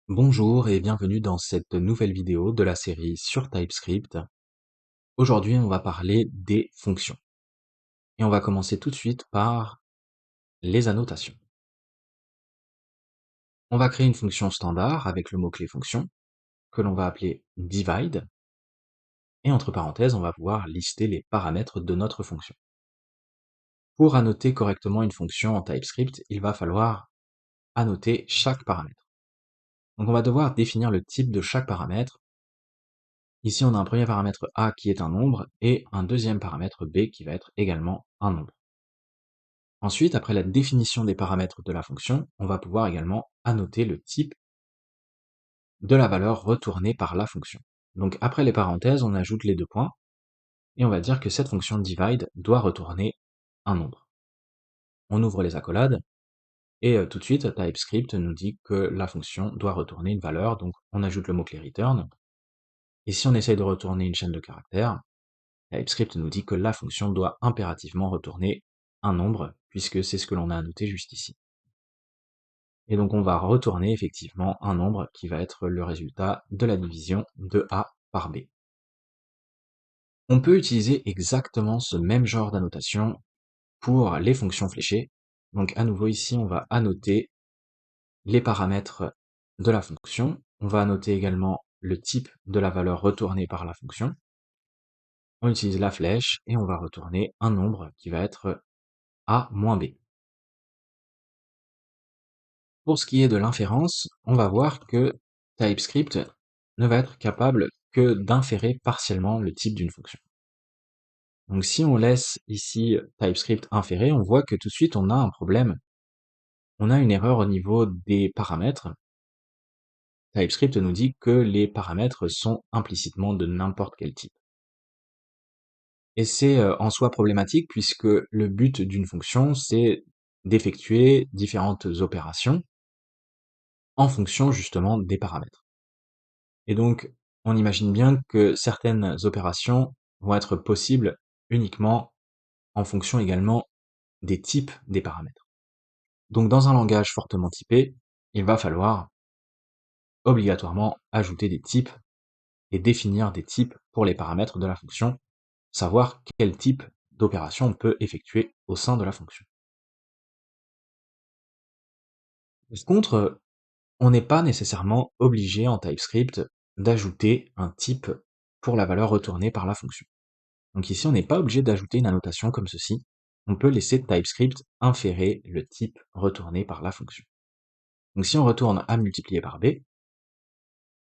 Bonjour et bienvenue dans cette nouvelle vidéo de la série sur TypeScript. Aujourd'hui, on va parler des fonctions. Et on va commencer tout de suite par les annotations. On va créer une fonction standard avec le mot-clé fonction, que l'on va appeler divide. Et entre parenthèses, on va pouvoir lister les paramètres de notre fonction. Pour annoter correctement une fonction en TypeScript, il va falloir annoter chaque paramètre. Donc on va devoir définir le type de chaque paramètre. Ici, on a un premier paramètre a qui est un nombre et un deuxième paramètre b qui va être également un nombre. Ensuite, après la définition des paramètres de la fonction, on va pouvoir également annoter le type de la valeur retournée par la fonction. Donc après les parenthèses, on ajoute les deux points et on va dire que cette fonction divide doit retourner un nombre. On ouvre les accolades et tout de suite, TypeScript nous dit que la fonction doit retourner une valeur, donc on ajoute le mot-clé return. Et si on essaye de retourner une chaîne de caractères, TypeScript nous dit que la fonction doit impérativement retourner un nombre, puisque c'est ce que l'on a annoté juste ici. Et donc on va retourner effectivement un nombre qui va être le résultat de la division de A par B. On peut utiliser exactement ce même genre d'annotation pour les fonctions fléchées. Donc à nouveau ici, on va annoter les paramètres de la fonction. On va annoter également le type de la valeur retournée par la fonction. On utilise la flèche et on va retourner un nombre qui va être A moins B. Pour ce qui est de l'inférence, on va voir que TypeScript ne va être capable que d'inférer partiellement le type d'une fonction. Donc si on laisse ici TypeScript inférer, on voit que tout de suite on a un problème. On a une erreur au niveau des paramètres. TypeScript nous dit que les paramètres sont implicitement de n'importe quel type. Et c'est en soi problématique puisque le but d'une fonction, c'est d'effectuer différentes opérations en fonction justement des paramètres. Et donc, on imagine bien que certaines opérations vont être possibles uniquement en fonction également des types des paramètres. Donc, dans un langage fortement typé, il va falloir obligatoirement ajouter des types et définir des types pour les paramètres de la fonction, savoir quel type d'opération on peut effectuer au sein de la fonction. Par contre, on n'est pas nécessairement obligé en TypeScript d'ajouter un type pour la valeur retournée par la fonction. Donc ici, on n'est pas obligé d'ajouter une annotation comme ceci. On peut laisser TypeScript inférer le type retourné par la fonction. Donc si on retourne A multiplié par B,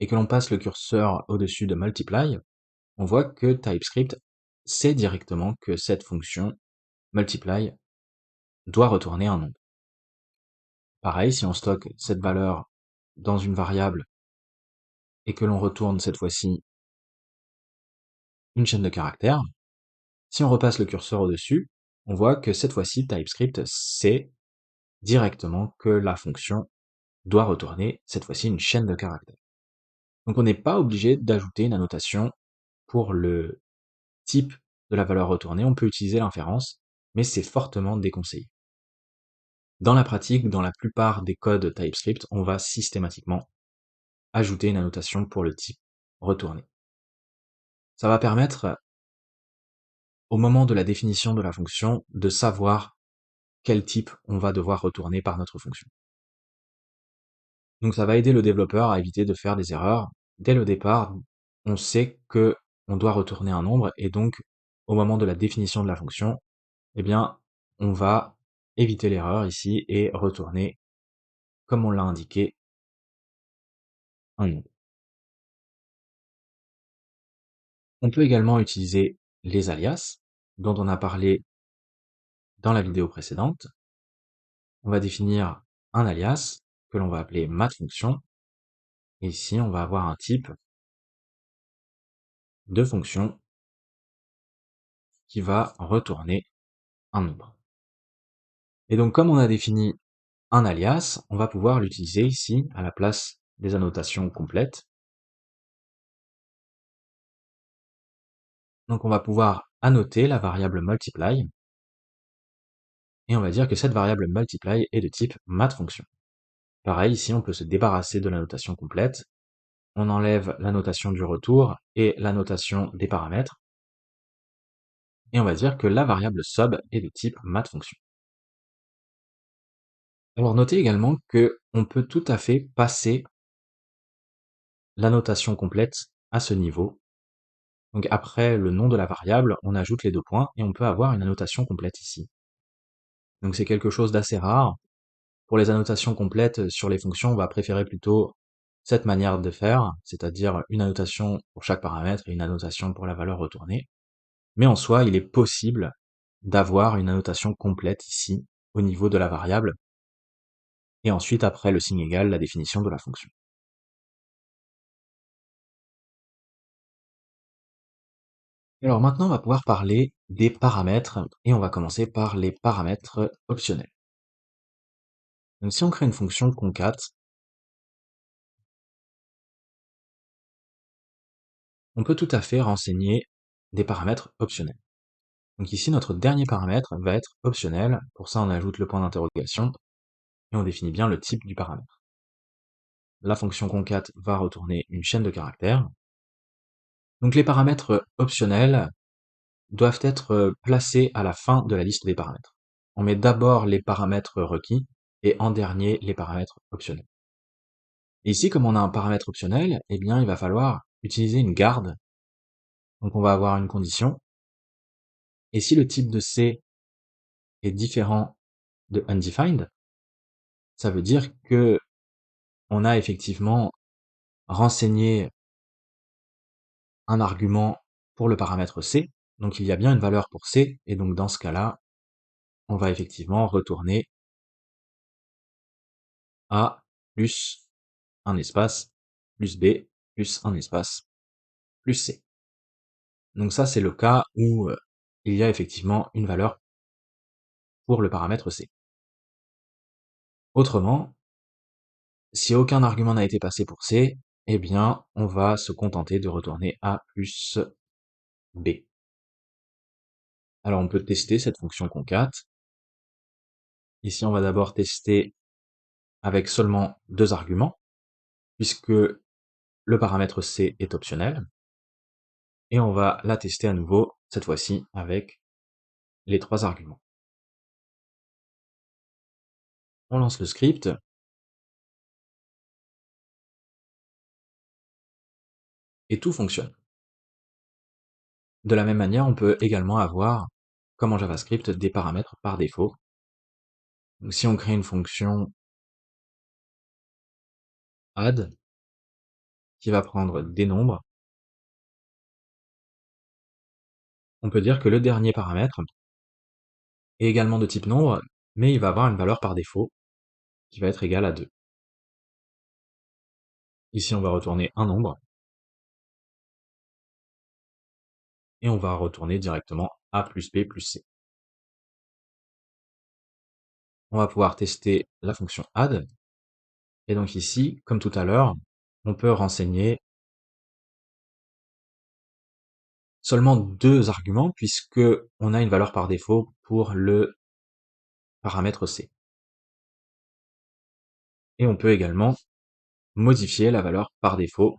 et que l'on passe le curseur au-dessus de multiply, on voit que TypeScript sait directement que cette fonction multiply doit retourner un nombre. Pareil, si on stocke cette valeur dans une variable et que l'on retourne cette fois-ci une chaîne de caractères, si on repasse le curseur au-dessus, on voit que cette fois-ci TypeScript sait directement que la fonction doit retourner cette fois-ci une chaîne de caractères. Donc on n'est pas obligé d'ajouter une annotation pour le type de la valeur retournée, on peut utiliser l'inférence, mais c'est fortement déconseillé. Dans la pratique, dans la plupart des codes TypeScript, on va systématiquement ajouter une annotation pour le type retourné. Ça va permettre, au moment de la définition de la fonction, de savoir quel type on va devoir retourner par notre fonction. Donc ça va aider le développeur à éviter de faire des erreurs. Dès le départ, on sait que on doit retourner un nombre et donc au moment de la définition de la fonction, eh bien, on va éviter l'erreur ici et retourner, comme on l'a indiqué, un nombre. On peut également utiliser les alias, dont on a parlé dans la vidéo précédente. On va définir un alias que l'on va appeler mathFonction. Et ici, on va avoir un type de fonction qui va retourner un nombre. Et donc, comme on a défini un alias, on va pouvoir l'utiliser ici à la place des annotations complètes. Donc, on va pouvoir annoter la variable multiply et on va dire que cette variable multiply est de type mathFonction. Pareil, ici, on peut se débarrasser de la notation complète. On enlève la notation du retour et la notation des paramètres. Et on va dire que la variable sub est de type mathFunction. Alors notez également que on peut tout à fait passer la notation complète à ce niveau. Donc après le nom de la variable, on ajoute les 2 points et on peut avoir une annotation complète ici. Donc c'est quelque chose d'assez rare. Pour les annotations complètes sur les fonctions, on va préférer plutôt cette manière de faire, c'est-à-dire une annotation pour chaque paramètre et une annotation pour la valeur retournée. Mais en soi, il est possible d'avoir une annotation complète ici, au niveau de la variable, et ensuite après le signe égal, la définition de la fonction. Alors maintenant, on va pouvoir parler des paramètres, et on va commencer par les paramètres optionnels. Donc si on crée une fonction concat, on peut tout à fait renseigner des paramètres optionnels. Donc ici, notre dernier paramètre va être optionnel. Pour ça, on ajoute le point d'interrogation et on définit bien le type du paramètre. La fonction concat va retourner une chaîne de caractères. Donc les paramètres optionnels doivent être placés à la fin de la liste des paramètres. On met d'abord les paramètres requis et en dernier les paramètres optionnels. Et ici, comme on a un paramètre optionnel, eh bien, il va falloir utiliser une garde. Donc on va avoir une condition. Et si le type de C est différent de undefined, ça veut dire que on a effectivement renseigné un argument pour le paramètre C, donc il y a bien une valeur pour C, et donc dans ce cas-là, on va effectivement retourner A plus un espace, plus B, plus un espace, plus C. Donc ça, c'est le cas où il y a effectivement une valeur pour le paramètre C. Autrement, si aucun argument n'a été passé pour C, eh bien, on va se contenter de retourner A plus B. Alors on peut tester cette fonction concat. Ici, on va d'abord tester avec seulement 2 arguments, puisque le paramètre C est optionnel. Et on va la tester à nouveau, cette fois-ci avec les 3 arguments. On lance le script. Et tout fonctionne. De la même manière, on peut également avoir, comme en JavaScript, des paramètres par défaut. Donc si on crée une fonction add qui va prendre des nombres, on peut dire que le dernier paramètre est également de type nombre, mais il va avoir une valeur par défaut qui va être égale à 2. Ici, on va retourner un nombre, et on va retourner directement A plus B plus C. On va pouvoir tester la fonction add, et donc ici, comme tout à l'heure, on peut renseigner seulement 2 arguments, puisque on a une valeur par défaut pour le paramètre C. Et on peut également modifier la valeur par défaut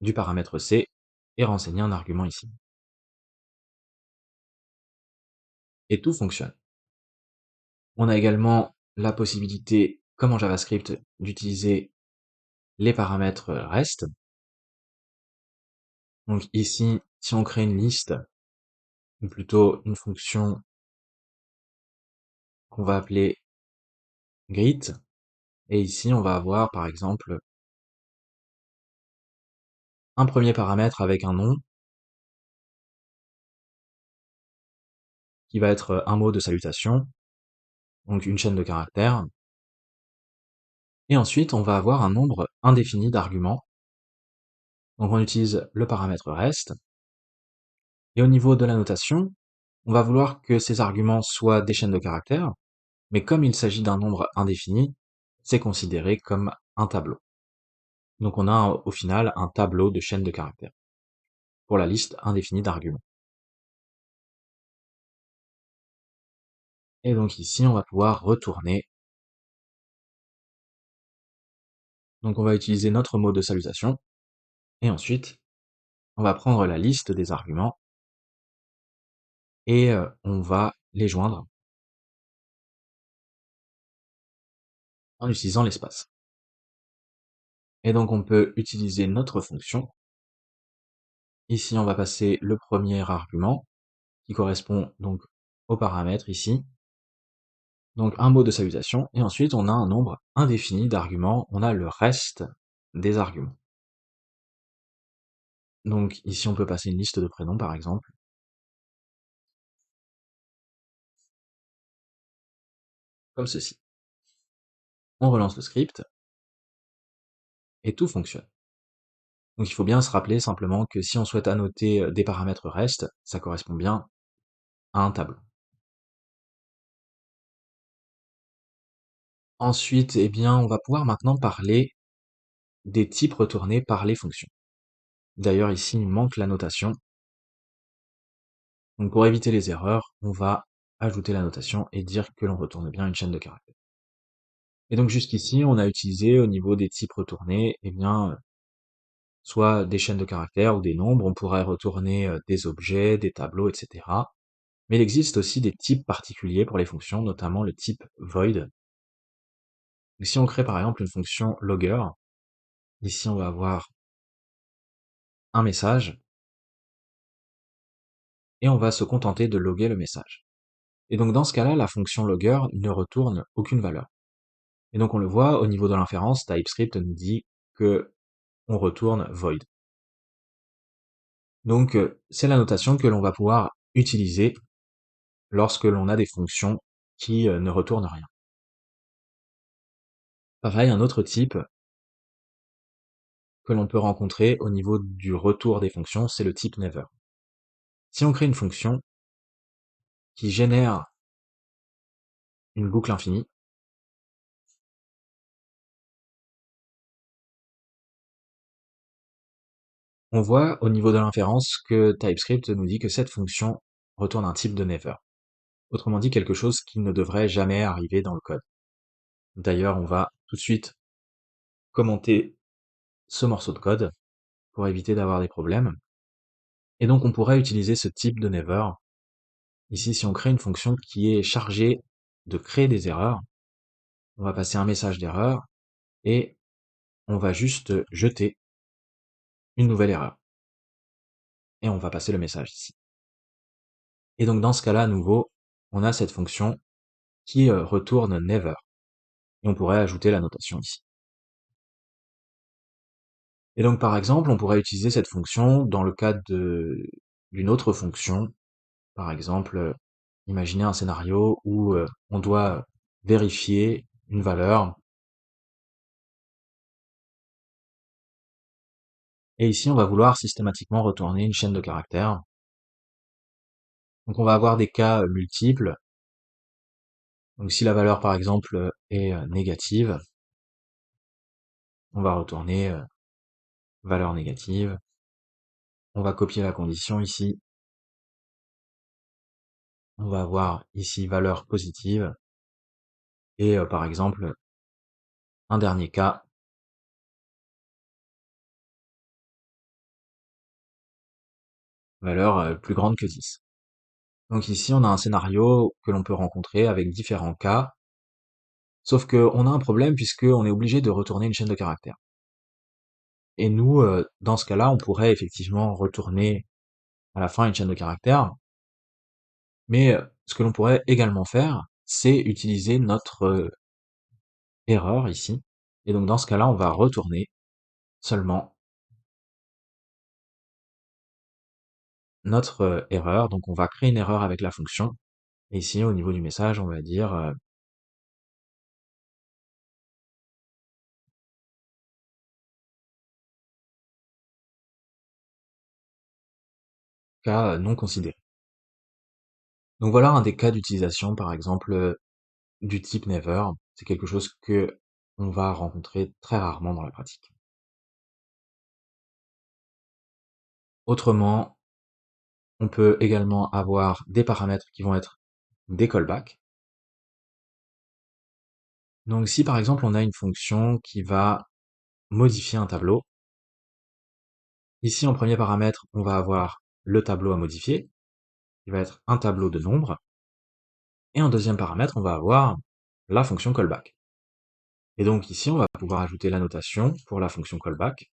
du paramètre C et renseigner un argument ici. Et tout fonctionne. On a également la possibilité, comme en JavaScript, d'utiliser les paramètres REST. Donc ici, si on crée une liste, ou plutôt une fonction qu'on va appeler greet, et ici on va avoir par exemple un premier paramètre avec un nom, qui va être un mot de salutation, donc une chaîne de caractères, et ensuite on va avoir un nombre indéfini d'arguments. Donc on utilise le paramètre REST, et au niveau de la notation, on va vouloir que ces arguments soient des chaînes de caractères, mais comme il s'agit d'un nombre indéfini, c'est considéré comme un tableau. Donc on a au final un tableau de chaînes de caractères pour la liste indéfinie d'arguments. Et donc ici, on va pouvoir retourner Donc on va utiliser notre mot de salutation, et ensuite, on va prendre la liste des arguments, et on va les joindre en utilisant l'espace. Et donc on peut utiliser notre fonction. Ici, on va passer le premier argument, qui correspond donc au paramètre ici. Donc un mot de salutation, et ensuite on a un nombre indéfini d'arguments, on a le reste des arguments. Donc ici on peut passer une liste de prénoms par exemple, comme ceci. On relance le script, et tout fonctionne. Donc il faut bien se rappeler simplement que si on souhaite annoter des paramètres reste, ça correspond bien à un tableau. Ensuite, eh bien, on va pouvoir maintenant parler des types retournés par les fonctions. D'ailleurs ici il manque la notation. Donc pour éviter les erreurs, on va ajouter la notation et dire que l'on retourne bien une chaîne de caractères. Et donc jusqu'ici, on a utilisé au niveau des types retournés, eh bien, soit des chaînes de caractères ou des nombres, on pourrait retourner des objets, des tableaux, etc. Mais il existe aussi des types particuliers pour les fonctions, notamment le type void. Donc si on crée par exemple une fonction logger, ici on va avoir un message, et on va se contenter de loguer le message. Et donc dans ce cas-là, la fonction logger ne retourne aucune valeur. Et donc on le voit au niveau de l'inférence, TypeScript nous dit que on retourne void. Donc c'est la notation que l'on va pouvoir utiliser lorsque l'on a des fonctions qui ne retournent rien. Pareil, un autre type que l'on peut rencontrer au niveau du retour des fonctions, c'est le type never. Si on crée une fonction qui génère une boucle infinie, on voit au niveau de l'inférence que TypeScript nous dit que cette fonction retourne un type de never. Autrement dit, quelque chose qui ne devrait jamais arriver dans le code. D'ailleurs, on va tout de suite commenter ce morceau de code pour éviter d'avoir des problèmes. Et donc on pourrait utiliser ce type de never. Ici, si on crée une fonction qui est chargée de créer des erreurs, on va passer un message d'erreur et on va juste jeter une nouvelle erreur. Et on va passer le message ici. Et donc dans ce cas-là, à nouveau, on a cette fonction qui retourne never. Et on pourrait ajouter la notation ici. Et donc par exemple, on pourrait utiliser cette fonction dans le cadre d'une autre fonction. Par exemple, imaginez un scénario où on doit vérifier une valeur. Et ici, on va vouloir systématiquement retourner une chaîne de caractères. Donc on va avoir des cas multiples. Donc si la valeur, par exemple, est négative, on va retourner valeur négative. On va copier la condition ici. On va avoir ici valeur positive. Et par exemple, un dernier cas, valeur plus grande que 10. Donc ici, on a un scénario que l'on peut rencontrer avec différents cas, sauf qu'on a un problème puisqu'on est obligé de retourner une chaîne de caractères. Et nous, dans ce cas-là, on pourrait effectivement retourner à la fin une chaîne de caractères, mais ce que l'on pourrait également faire, c'est utiliser notre erreur ici, et donc dans ce cas-là, on va retourner seulement notre erreur, donc on va créer une erreur avec la fonction, et ici, au niveau du message, on va dire cas non considéré. Donc voilà un des cas d'utilisation, par exemple, du type never. C'est quelque chose que on va rencontrer très rarement dans la pratique. Autrement, on peut également avoir des paramètres qui vont être des callbacks. Donc si par exemple on a une fonction qui va modifier un tableau. Ici, en premier paramètre, on va avoir le tableau à modifier, qui va être un tableau de nombres. Et en deuxième paramètre, on va avoir la fonction callback. Et donc ici, on va pouvoir ajouter la notation pour la fonction callback.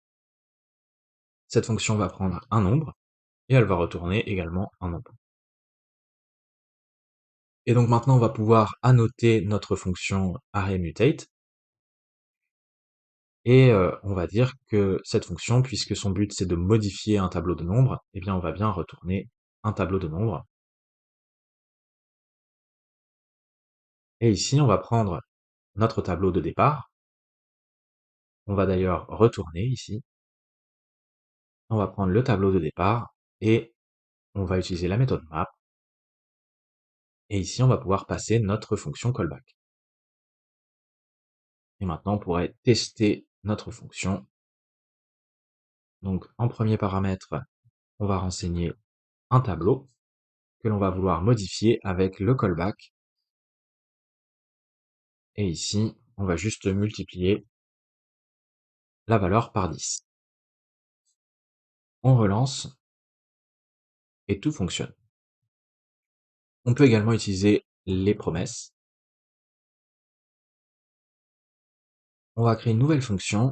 Cette fonction va prendre un nombre, et elle va retourner également un nombre. Et donc maintenant, on va pouvoir annoter notre fonction arrayMutate, et on va dire que cette fonction, puisque son but c'est de modifier un tableau de nombres, eh bien on va bien retourner un tableau de nombres. Et ici, on va prendre notre tableau de départ. On va d'ailleurs retourner ici. On va prendre le tableau de départ, et on va utiliser la méthode map. Et ici, on va pouvoir passer notre fonction callback. Et maintenant, on pourrait tester notre fonction. Donc, en premier paramètre, on va renseigner un tableau que l'on va vouloir modifier avec le callback. Et ici, on va juste multiplier la valeur par 10. On relance, et tout fonctionne. On peut également utiliser les promesses. On va créer une nouvelle fonction.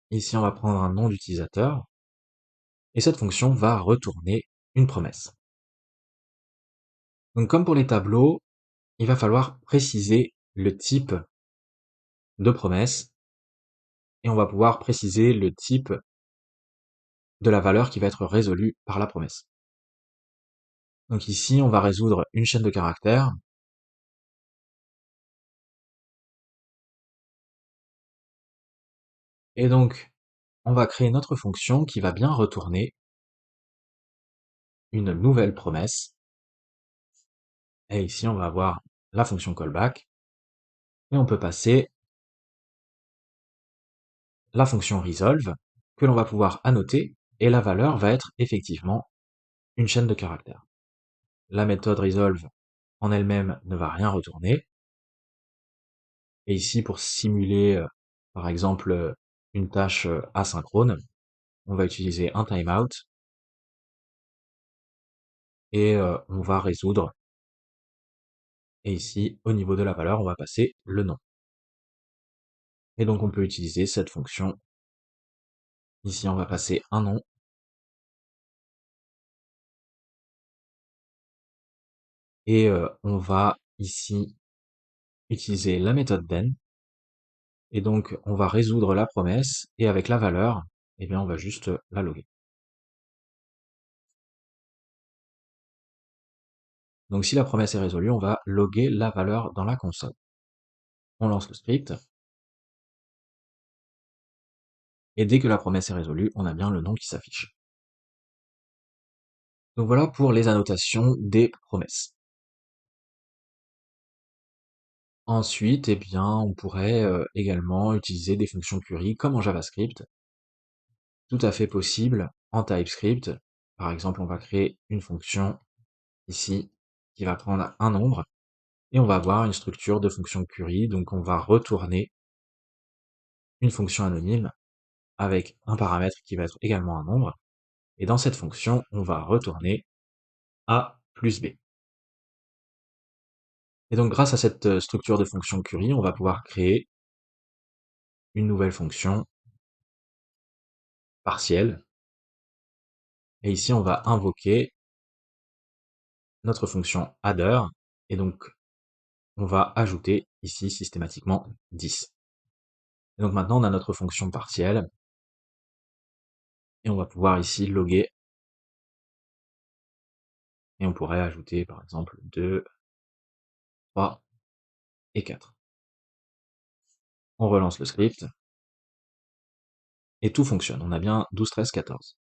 Ici, on va prendre un nom d'utilisateur. Et cette fonction va retourner une promesse. Donc comme pour les tableaux, il va falloir préciser le type de promesse, et on va pouvoir préciser le type de la valeur qui va être résolue par la promesse. Donc ici, on va résoudre une chaîne de caractères. Et donc, on va créer notre fonction qui va bien retourner une nouvelle promesse. Et ici, on va avoir la fonction callback. Et on peut passer la fonction resolve, que l'on va pouvoir annoter, et la valeur va être effectivement une chaîne de caractères. La méthode resolve en elle-même ne va rien retourner. Et ici, pour simuler, par exemple, une tâche asynchrone, on va utiliser un timeout, et on va résoudre. Et ici, au niveau de la valeur, on va passer le nom. Et donc, on peut utiliser cette fonction. Ici, on va passer un nom. Et on va ici utiliser la méthode then. Et donc, on va résoudre la promesse, et avec la valeur, eh bien, on va juste la loguer. Donc si la promesse est résolue, on va loguer la valeur dans la console. On lance le script, et dès que la promesse est résolue, on a bien le nom qui s'affiche. Donc voilà pour les annotations des promesses. Ensuite, eh bien, on pourrait également utiliser des fonctions query comme en JavaScript, tout à fait possible en TypeScript. Par exemple, on va créer une fonction ici qui va prendre un nombre, et on va avoir une structure de fonction query, donc on va retourner une fonction anonyme avec un paramètre qui va être également un nombre, et dans cette fonction, on va retourner A plus B. Et donc grâce à cette structure de fonction query, on va pouvoir créer une nouvelle fonction partielle, et ici on va invoquer notre fonction adder, et donc on va ajouter ici systématiquement 10. Et donc maintenant on a notre fonction partielle, et on va pouvoir ici loguer, et on pourrait ajouter par exemple 2, 3 et 4. On relance le script, et tout fonctionne, on a bien 12, 13, 14.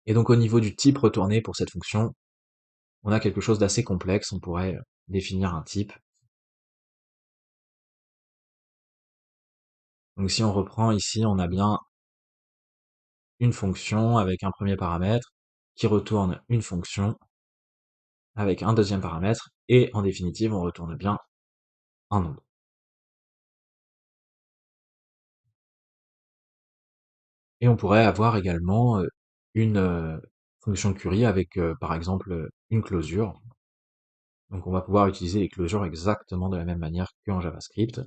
Et donc au niveau du type retourné pour cette fonction, on a quelque chose d'assez complexe, on pourrait définir un type. Donc si on reprend ici, on a bien une fonction avec un premier paramètre qui retourne une fonction avec un deuxième paramètre, et en définitive, on retourne bien un nombre. Et on pourrait avoir également une fonction query avec par exemple une closure. Donc on va pouvoir utiliser les closures exactement de la même manière qu'en JavaScript.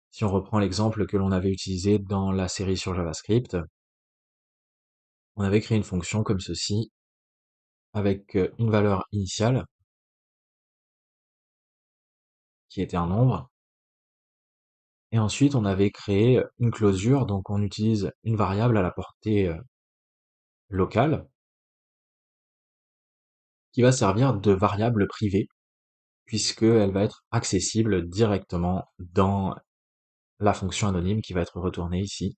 Si on reprend l'exemple que l'on avait utilisé dans la série sur JavaScript, on avait créé une fonction comme ceci, avec une valeur initiale, qui était un nombre, et ensuite on avait créé une closure, donc on utilise une variable à la portée locale, qui va servir de variable privée, puisqu'elle va être accessible directement dans la fonction anonyme qui va être retournée ici.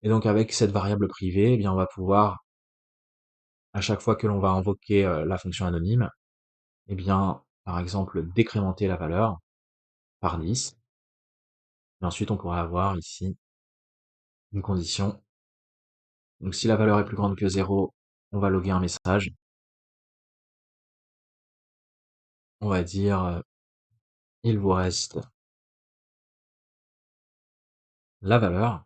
Et donc avec cette variable privée, eh bien on va pouvoir, à chaque fois que l'on va invoquer la fonction anonyme, eh bien, par exemple, décrémenter la valeur par 10. Et ensuite, on pourrait avoir ici une condition. Donc si la valeur est plus grande que 0, on va loguer un message. On va dire il vous reste la valeur.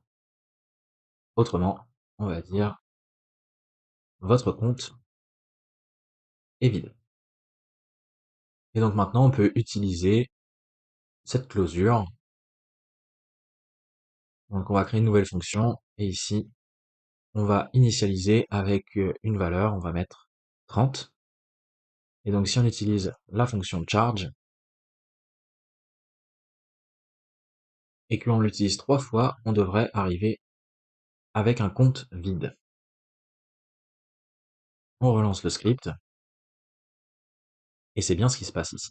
Autrement, on va dire votre compte est vide. Et donc maintenant, on peut utiliser cette closure. Donc on va créer une nouvelle fonction, et ici, on va initialiser avec une valeur, on va mettre 30. Et donc si on utilise la fonction charge, et que l'on l'utilise 3 fois, on devrait arriver avec un compte vide. On relance le script, et c'est bien ce qui se passe ici.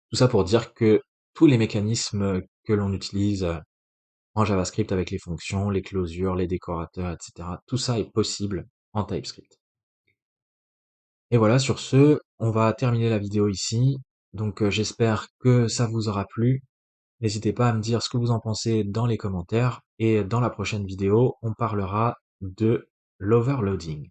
Tout ça pour dire que tous les mécanismes que l'on utilise en JavaScript avec les fonctions, les closures, les décorateurs, etc., tout ça est possible en TypeScript. Et voilà, sur ce, on va terminer la vidéo ici. Donc j'espère que ça vous aura plu. N'hésitez pas à me dire ce que vous en pensez dans les commentaires, et dans la prochaine vidéo, on parlera de l'overloading.